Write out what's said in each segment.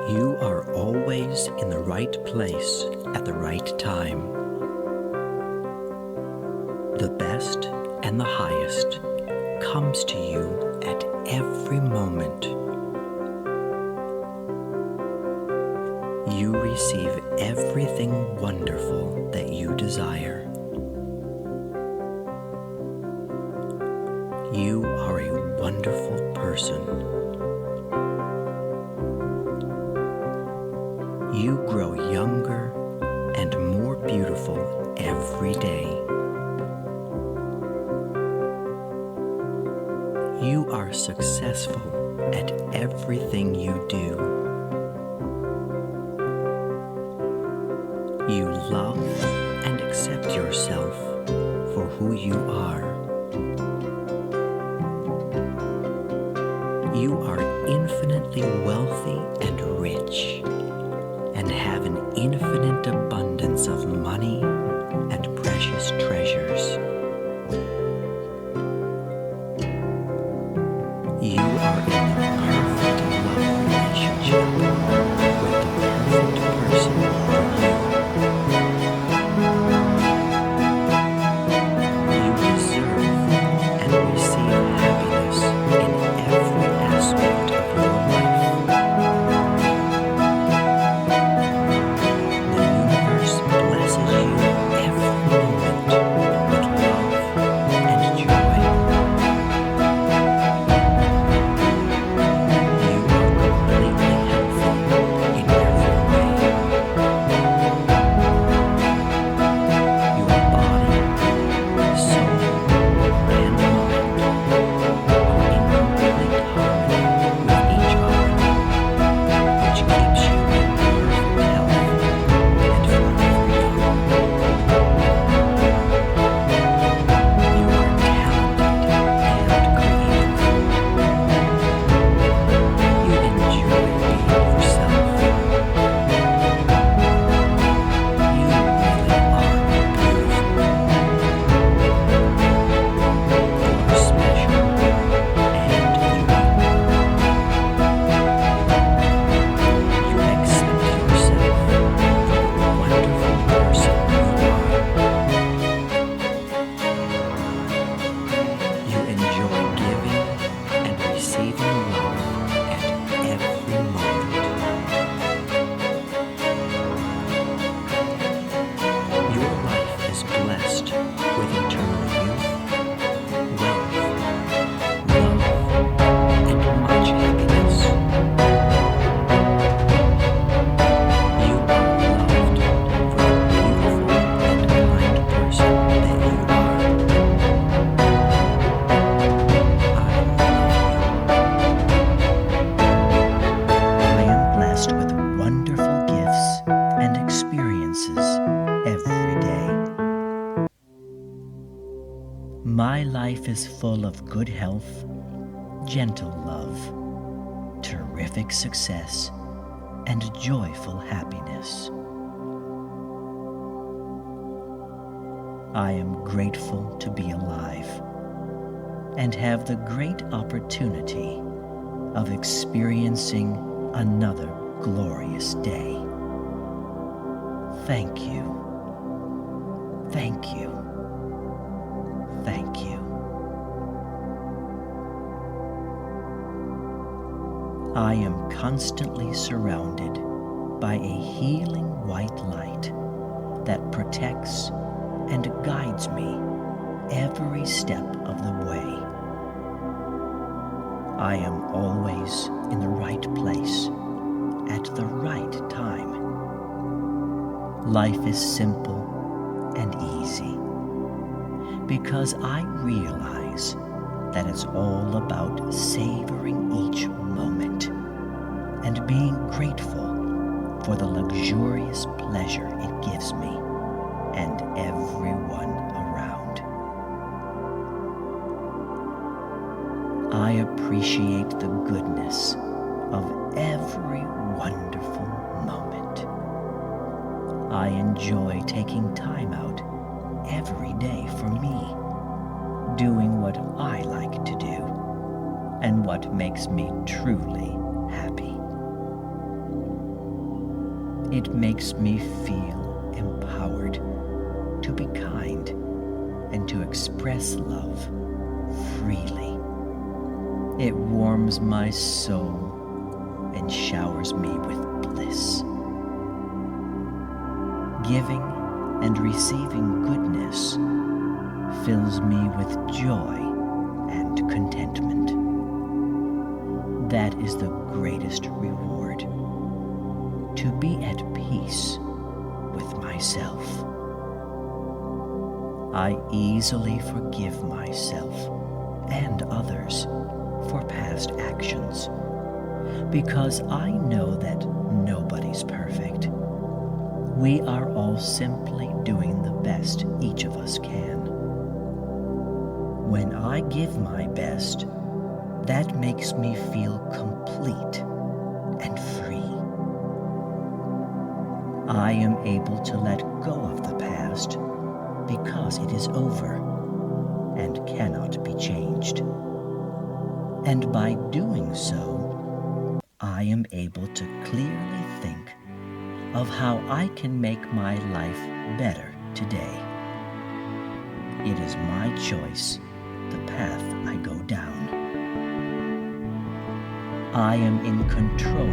You are always in the right place at the right time. The best and the highest comes to you at every moment. You receive everything wonderful that you desire. You are a wonderful person. You grow younger and more beautiful every day. You are successful at everything you do. You love and accept yourself for who you are. You are infinitely wealthy and rich, and have an infinite abundance of money and precious treasures. You are in the perfect love relationship with the perfect person for you. You deserve and receive happiness in every aspect of your life. The universe blesses you every moment with love and joy. You are completely healthy in every way. Your body, soul, and mind are in complete harmony with each other, which keeps you in perfect health and forever young. You are talented and creative. You enjoy being yourself. You really are beautiful. You are special and unique. You accept yourself for the wonderful person you are. You enjoy giving and receiving love at every moment. Your life is blessed with eternal youth, wealth, love, and much happiness. You are loved for the beautiful and kind person that you are. I am blessed with wonderful gifts and experiences every day. My life is full of good health, gentle love, terrific success, and joyful happiness. I am grateful to be alive and have the great opportunity of experiencing another glorious day. Thank you. Thank you. Thank you. I am constantly surrounded by a healing white light that protects and guides me every step of the way. I am always in the right place at the right time. Life is simple and easy because I realize that it's all about savoring each moment and being grateful for the luxurious pleasure it gives me and everyone around. I appreciate the goodness of every wonderful moment. I enjoy taking time out every day for me, doing what I like to do and what makes me truly happy. It makes me feel empowered to be kind and to express love freely. It warms my soul and showers me with bliss. Giving and receiving goodness fills me with joy and contentment. That is the greatest reward, to be at peace with myself. I easily forgive myself and others for past actions, because I know that nobody's perfect. We are all simply doing the best each of us can. When I give my best, that makes me feel complete and free. I am able to let go of the past because it is over and cannot be changed. And by doing so, I am able to clearly think of how I can make my life better today. It is my choice, the path I go down. I am in control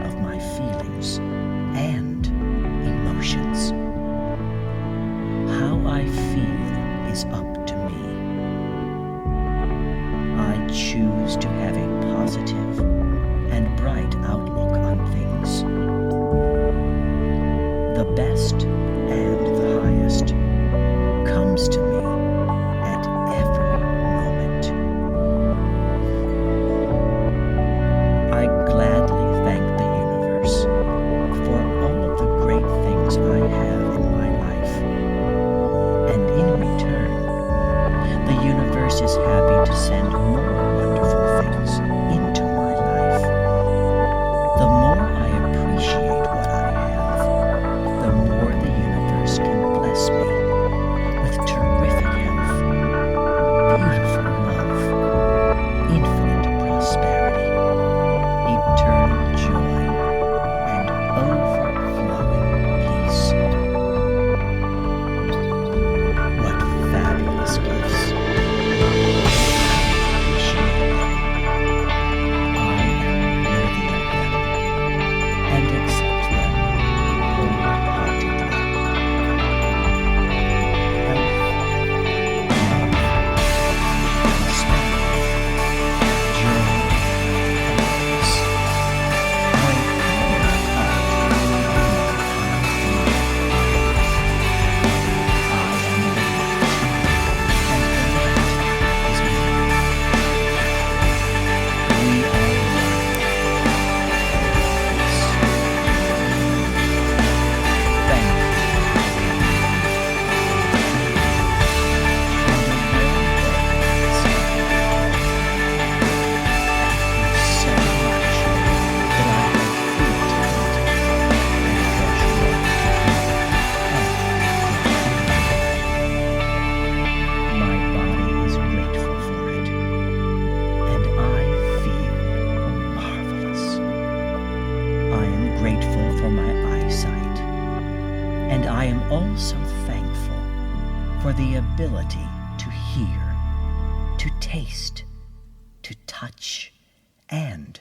of my feelings and emotions. How I feel is up to me. I choose to have a positive and bright outlook on things. The best and the highest comes to me at every moment. I gladly thank the universe for all of the great things I have in my life. And in return, the universe is happy to send more wonderful things into my life. The more I appreciate what I have, the more the universe can bless me with terrific health, beautiful love, infinite prosperity, eternal joy, and overflowing peace. What fabulous gifts! I appreciate them. I am worthy of them and accept them wholeheartedly. Health, love, prosperity, joy, and peace play all a part in my being. I am the light, and the light is me. We are one. Peace. Thank you. And the world is so much that I have food to eat and fresh water. My body is grateful for it, and I feel marvelous. I am grateful for my eyesight, and I am also thankful for the ability to hear, to taste, to touch, and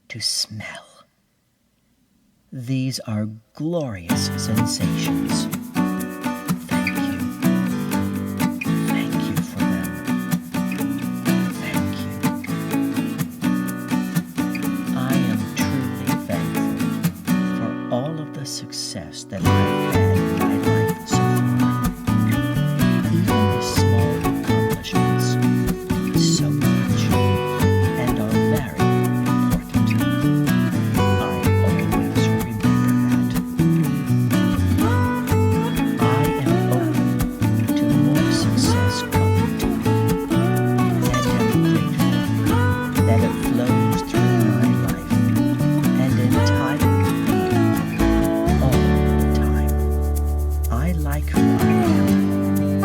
to smell. These are glorious sensations. Thank you. Thank you for them. Thank you. I am truly thankful for all of the success that I've had in my life so far. Even the small accomplishments mean so much and are very important. I always remember that. I am open to more success coming to me, and am grateful that it flows through my life and entire being all the time. I like who I am,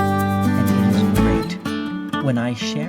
and it is great when I share